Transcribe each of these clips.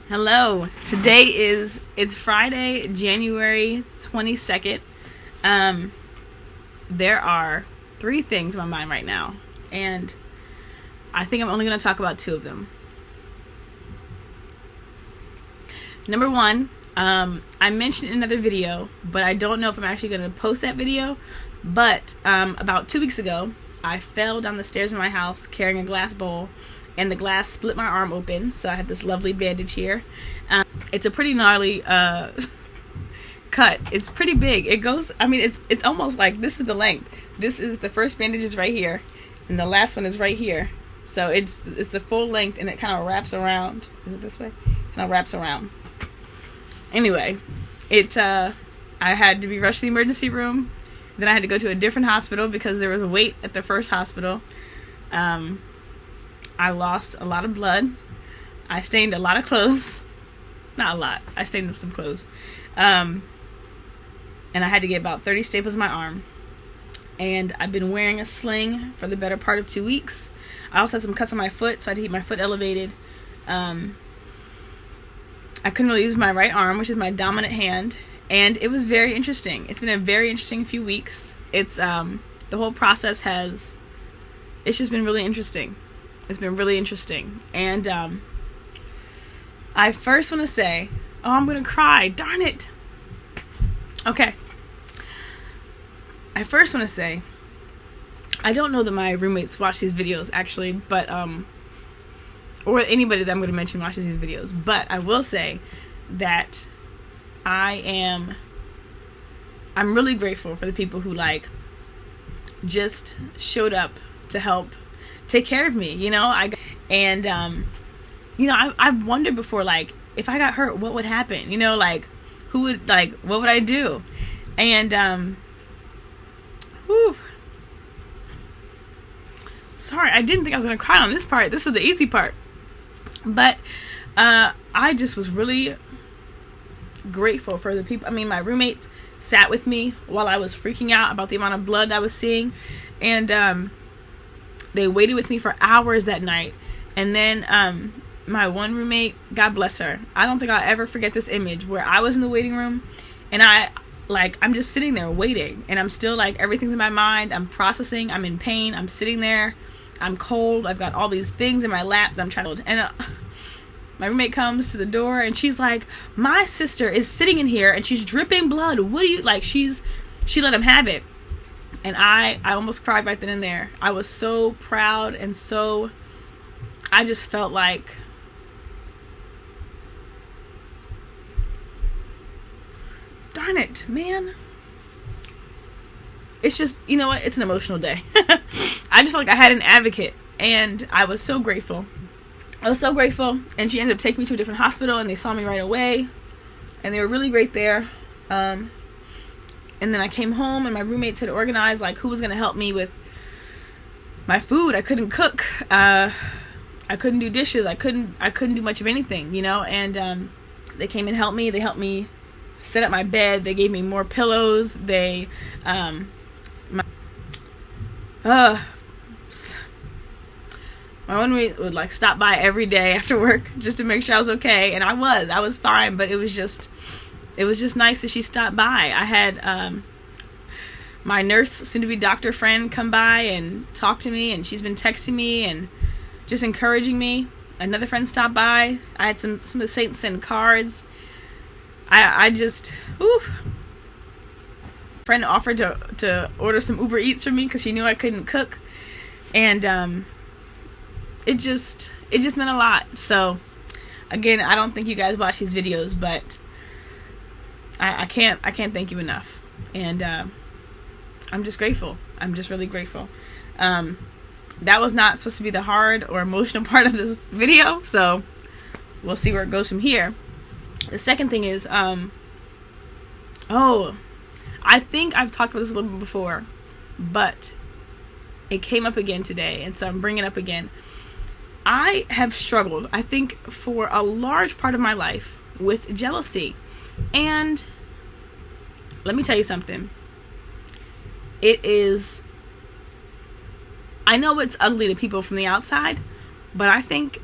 Hello. It's Friday, January 22nd. There are three things in my mind right now, and I think I'm only going to talk about two of them. Number one, I mentioned in another video, but I don't know if I'm actually going to post that video, but about 2 weeks ago, I fell down the stairs in my house carrying a glass bowl, and the glass split my arm open, so I have this lovely bandage here. It's a pretty gnarly cut. It's pretty big. It's almost like this is the length. This is the first bandage is right here, and the last one is right here. So it's the full length, and it kind of wraps around. Is it this way? Kind of wraps around. Anyway, I had to be rushed to the emergency room. Then I had to go to a different hospital because there was a wait at the first hospital. I lost a lot of blood. I stained a lot of clothes. Not a lot. I stained some clothes. And I had to get about 30 staples in my arm. And I've been wearing a sling for the better part of 2 weeks. I also had some cuts on my foot, so I had to keep my foot elevated. I couldn't really use my right arm, which is my dominant hand. And it was very interesting. It's been a very interesting few weeks. It's the whole process it's just been really interesting. It's been really interesting. And I first want to say, I'm going to cry. Darn it. Okay. I first want to say, I don't know that my roommates watch these videos, actually, but, or anybody that I'm going to mention watches these videos. But I will say that I'm really grateful for the people who, just showed up to help take care of me, I've wondered before, if I got hurt, what would happen, who would, what would I do? And, sorry, I didn't think I was going to cry on this part. This was the easy part. But, I just was really grateful for the people. My roommates sat with me while I was freaking out about the amount of blood I was seeing. And, they waited with me for hours that night. And then my one roommate, God bless her, I don't think I'll ever forget this image where I was in the waiting room and I'm just sitting there waiting, and I'm still everything's in my mind, I'm processing, I'm in pain, I'm sitting there, I'm cold, I've got all these things in my lap that I'm trying to, and my roommate comes to the door and she's like, my sister is sitting in here and she's dripping blood, what do you, she let him have it. And I almost cried right then and there. I was so proud, and I just felt like, darn it, man. It's just, you know what? It's an emotional day. I just felt like I had an advocate, and I was so grateful. And she ended up taking me to a different hospital, and they saw me right away, and they were really great there. And then I came home, and my roommates had organized who was going to help me with my food. I couldn't cook. I couldn't do dishes. I couldn't do much of anything, And they came and helped me. They helped me set up my bed. They gave me more pillows. My one roommate would stop by every day after work just to make sure I was okay, and I was fine. But it was just nice that she stopped by. I had my nurse, soon-to-be doctor friend, come by and talk to me, and she's been texting me and just encouraging me. Another friend stopped by. I had some of the saints send cards. I just, friend offered to order some Uber Eats for me because she knew I couldn't cook, and it just meant a lot. So, again, I don't think you guys watch these videos, but I can't thank you enough, and I'm just grateful. I'm just really grateful. That was not supposed to be the hard or emotional part of this video, so we'll see where it goes from here. The second thing is, I think I've talked about this a little bit before, but it came up again today, and so I'm bringing it up again. I have struggled, I think, for a large part of my life with jealousy. And let me tell you something. I know it's ugly to people from the outside, but I think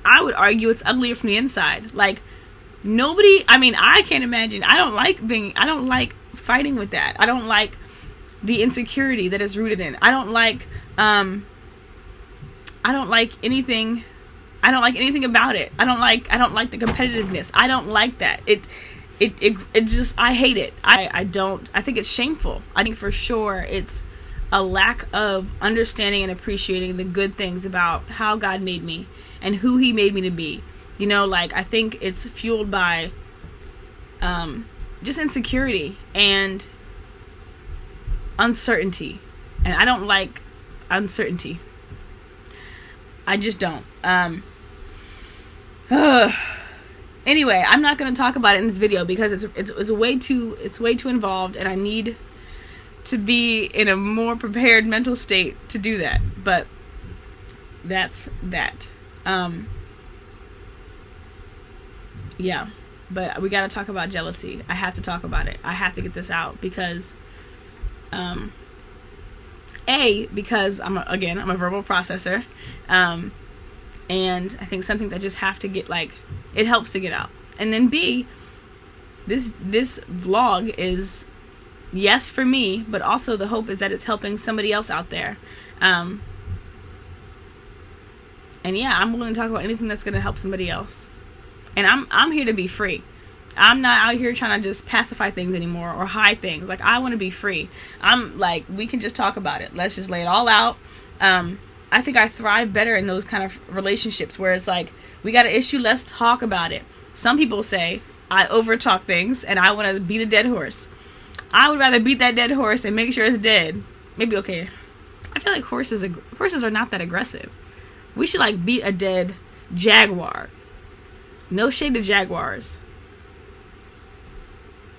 I would argue it's uglier from the inside. Like, nobody, I mean, I can't imagine. I don't like fighting with that. I don't like the insecurity that is rooted in. I don't like anything about it. I don't like the competitiveness. I don't like that. It just, I hate it. I think it's shameful. I think for sure it's a lack of understanding and appreciating the good things about how God made me and who he made me to be. You know, like, I think it's fueled by just insecurity and uncertainty. And I don't like uncertainty. I just don't. Anyway, I'm not going to talk about it in this video because it's way too involved, and I need to be in a more prepared mental state to do that. But that's that. Yeah, but we got to talk about jealousy. I have to talk about it. I have to get this out because because I'm a verbal processor, and I think some things I just have to get, like, it helps to get out. And then B, this vlog is, yes, for me, but also the hope is that it's helping somebody else out there. And yeah, I'm willing to talk about anything that's going to help somebody else. And I'm here to be free. I'm not out here trying to just pacify things anymore or hide things. Like, I want to be free. I'm like, we can just talk about it. Let's just lay it all out. I think I thrive better in those kind of relationships where it's like, we got an issue, let's talk about it. Some people say I over talk things and I want to beat a dead horse. I would rather beat that dead horse and make sure it's dead. Maybe, okay, I feel like horses are not that aggressive. We should, like, beat a dead jaguar. No shade to jaguars.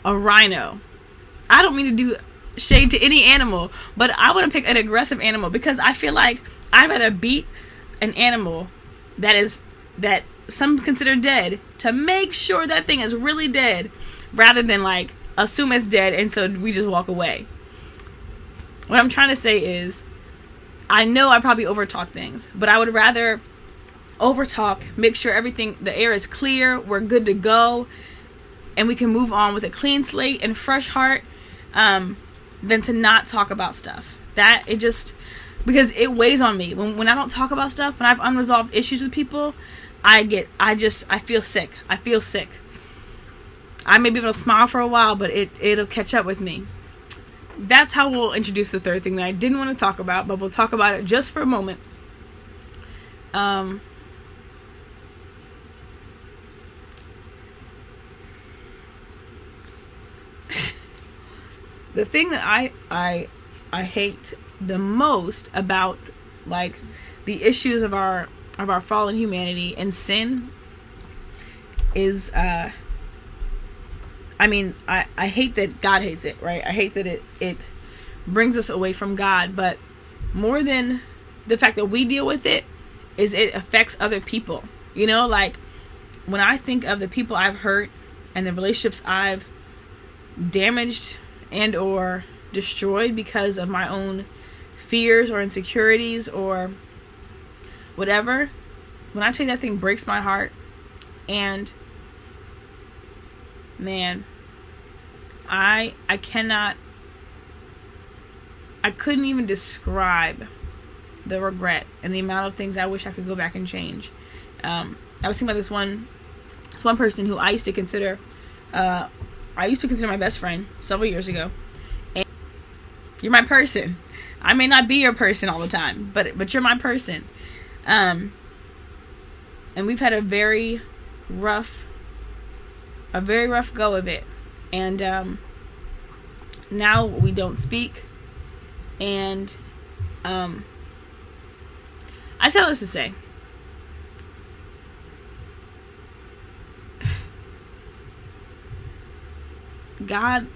A rhino. I don't mean to do shade to any animal, but I want to pick an aggressive animal because I feel like I'd rather beat an animal that some consider dead to make sure that thing is really dead rather than, like, assume it's dead and so we just walk away. What I'm trying to say is, I know I probably overtalk things, but I would rather overtalk, make sure the air is clear, we're good to go, and we can move on with a clean slate and fresh heart, than to not talk about stuff. Because it weighs on me. When I don't talk about stuff, when I have unresolved issues with people, I feel sick. I feel sick. I may be able to smile for a while, but it'll catch up with me. That's how we'll introduce the third thing that I didn't want to talk about, but we'll talk about it just for a moment. The thing that I hate the most about, like, the issues of our fallen humanity and sin is I hate that God hates it, right? I hate that it brings us away from God, but more than the fact that we deal with it is it affects other people. You know, like, when I think of the people I've hurt and the relationships I've damaged and or destroyed because of my own fears or insecurities or whatever, when I tell you that thing breaks my heart, and man, I couldn't even describe the regret and the amount of things I wish I could go back and change. I was thinking about this one person who I used to consider my best friend several years ago. And you're my person. I may not be your person all the time, but you're my person. And we've had a very rough go of it. And now we don't speak. And I tell this to say, God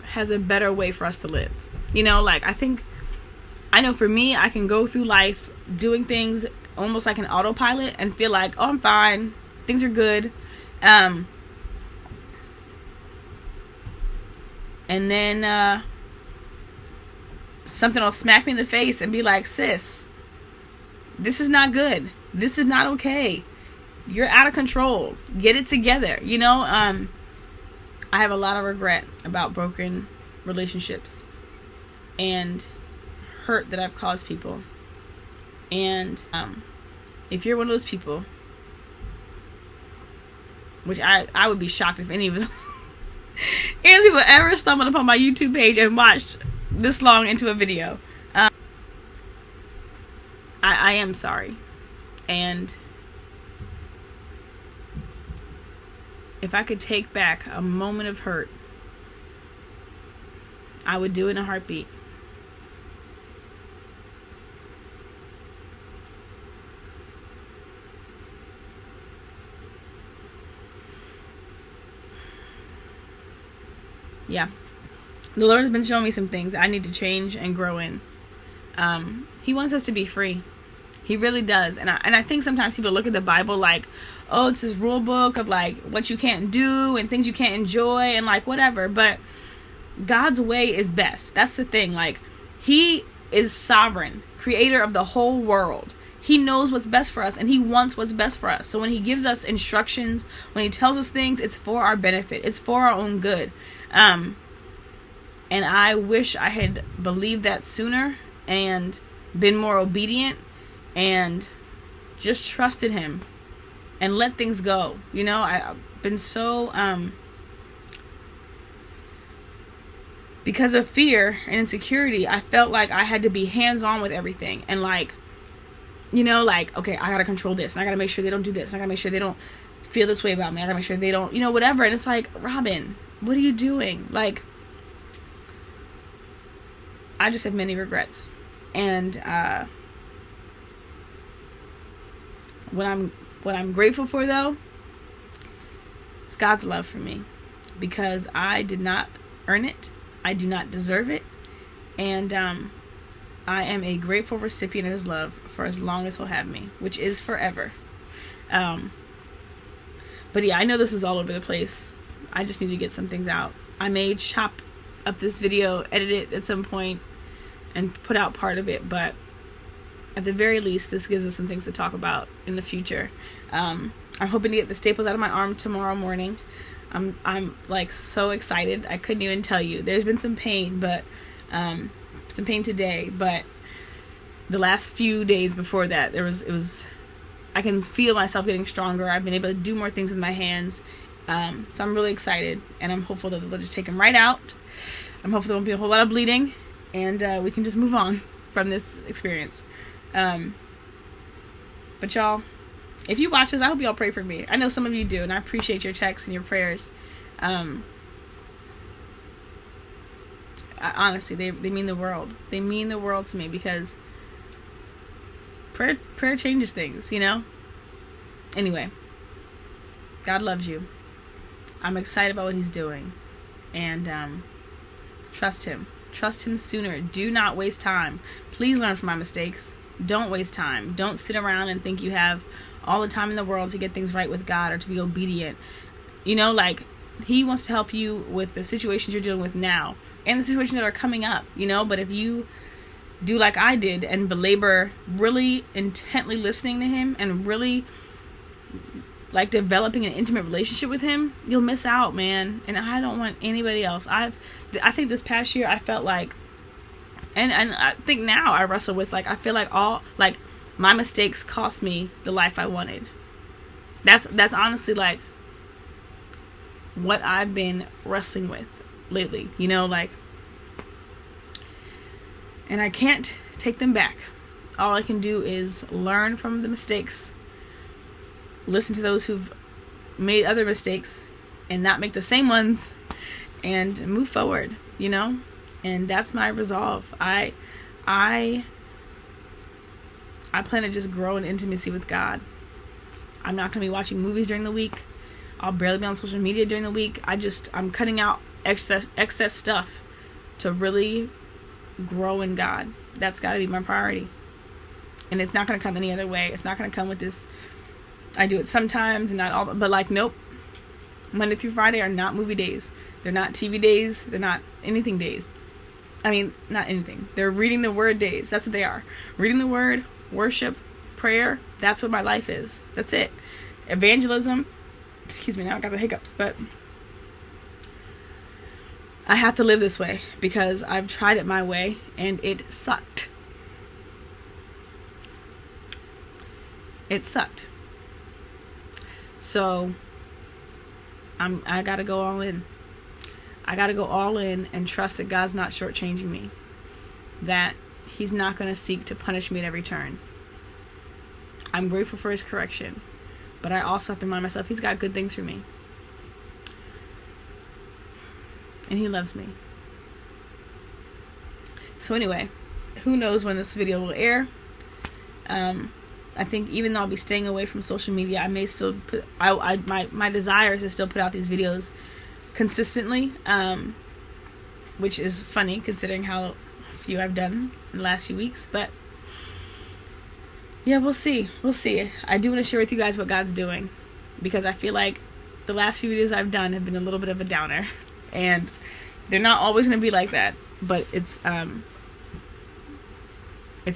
has a better way for us to live. You know, like, I know for me, I can go through life doing things almost like an autopilot and feel like, oh, I'm fine, things are good. And then something will smack me in the face and be like, sis, this is not good. This is not okay. you're out of control. Get it together. You know, I have a lot of regret about broken relationships and hurt that I've caused people. And if you're one of those people, which I would be shocked if any of those people ever stumbled upon my YouTube page and watched this long into a video, I am sorry. And if I could take back a moment of hurt, I would do it in a heartbeat. Yeah. The Lord has been showing me some things I need to change and grow in. He wants us to be free. He really does. And I think sometimes people look at the Bible like, oh, it's this rule book of like what you can't do and things you can't enjoy and like whatever. But God's way is best. That's the thing. Like, He is sovereign, creator of the whole world. He knows what's best for us and He wants what's best for us. So when He gives us instructions, when He tells us things, it's for our benefit. It's for our own good. And I wish I had believed that sooner and been more obedient and just trusted Him and let things go. You know, I've been so, because of fear and insecurity, I felt like I had to be hands-on with everything. And like, you know, like, okay, I gotta control this and I gotta make sure they don't do this and I gotta make sure they don't feel this way about me. I gotta make sure they don't, you know, whatever. And it's like, Robin, what are you doing? Like, I just have many regrets. And what I'm grateful for, though, is God's love for me, because I did not earn it. I do not deserve it. And I am a grateful recipient of His love for as long as He'll have me, which is forever. But yeah, I know this is all over the place. I just need to get some things out. I may chop up this video, edit it at some point, and put out part of it, but at the very least, this gives us some things to talk about in the future. I'm hoping to get the staples out of my arm tomorrow morning. I'm like so excited. I couldn't even tell you. There's been some pain, but some pain today, but the last few days before that, I can feel myself getting stronger. I've been able to do more things with my hands. So I'm really excited, and I'm hopeful that they'll just take them right out. I'm hopeful there won't be a whole lot of bleeding, and we can just move on from this experience. But y'all, if you watch this, I hope y'all pray for me. I know some of you do, and I appreciate your texts and your prayers. Honestly, they mean the world. They mean the world to me, because prayer changes things, you know? Anyway, God loves you. I'm excited about what He's doing. And trust Him. Trust Him sooner. Do not waste time. Please learn from my mistakes. Don't waste time. Don't sit around and think you have all the time in the world to get things right with God or to be obedient. You know, like, He wants to help you with the situations you're dealing with now and the situations that are coming up, you know? But if you do like I did and belabor really intently listening to Him and really like developing an intimate relationship with Him, you'll miss out, man. And I don't want anybody else. I think this past year I felt like, and I think now I wrestle with, like, I feel like all, like, my mistakes cost me the life I wanted. That's honestly like what I've been wrestling with lately, you know, like, and I can't take them back. All I can do is learn from the mistakes, listen to those who've made other mistakes and not make the same ones, and move forward, you know? And that's my resolve. I plan to just grow in intimacy with God. I'm not going to be watching movies during the week. I'll barely be on social media during the week. I'm cutting out excess stuff to really grow in God. That's got to be my priority. And it's not going to come any other way. It's not going to come with this, I do it sometimes and not all, but like, nope. Monday through Friday are not movie days. They're not TV days. They're not anything days. I mean, not anything. They're reading the Word days. That's what they are. Reading the Word, worship, prayer. That's what my life is. That's it. evangelism. Excuse me, now I got the hiccups, but I have to live this way because I've tried it my way and it sucked. It sucked. So I gotta go all in. I gotta go all in and trust that God's not shortchanging me. That He's not gonna seek to punish me at every turn. I'm grateful for His correction, but I also have to remind myself He's got good things for me. And He loves me. So anyway, who knows when this video will air. I think even though I'll be staying away from social media, I may still put, my desire is to still put out these videos consistently, which is funny considering how few I've done in the last few weeks, but yeah, we'll see. I do want to share with you guys what God's doing, because I feel like the last few videos I've done have been a little bit of a downer, and they're not always going to be like that, but it's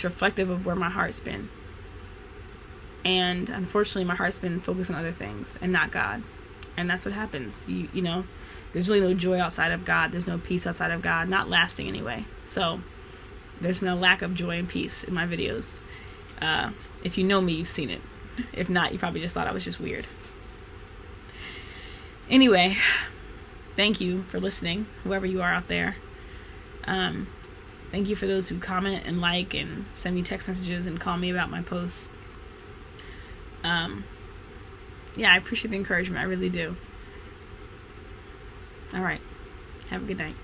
reflective of where my heart's been. And unfortunately, my heart's been focused on other things and not God. And that's what happens. You know, there's really no joy outside of God. There's no peace outside of God. Not lasting anyway. So there's been a lack of joy and peace in my videos. If you know me, you've seen it. If not, you probably just thought I was just weird. Anyway, thank you for listening, whoever you are out there. Thank you for those who comment and like and send me text messages and call me about my posts. Yeah, I appreciate the encouragement. I really do. All right. Have a good night.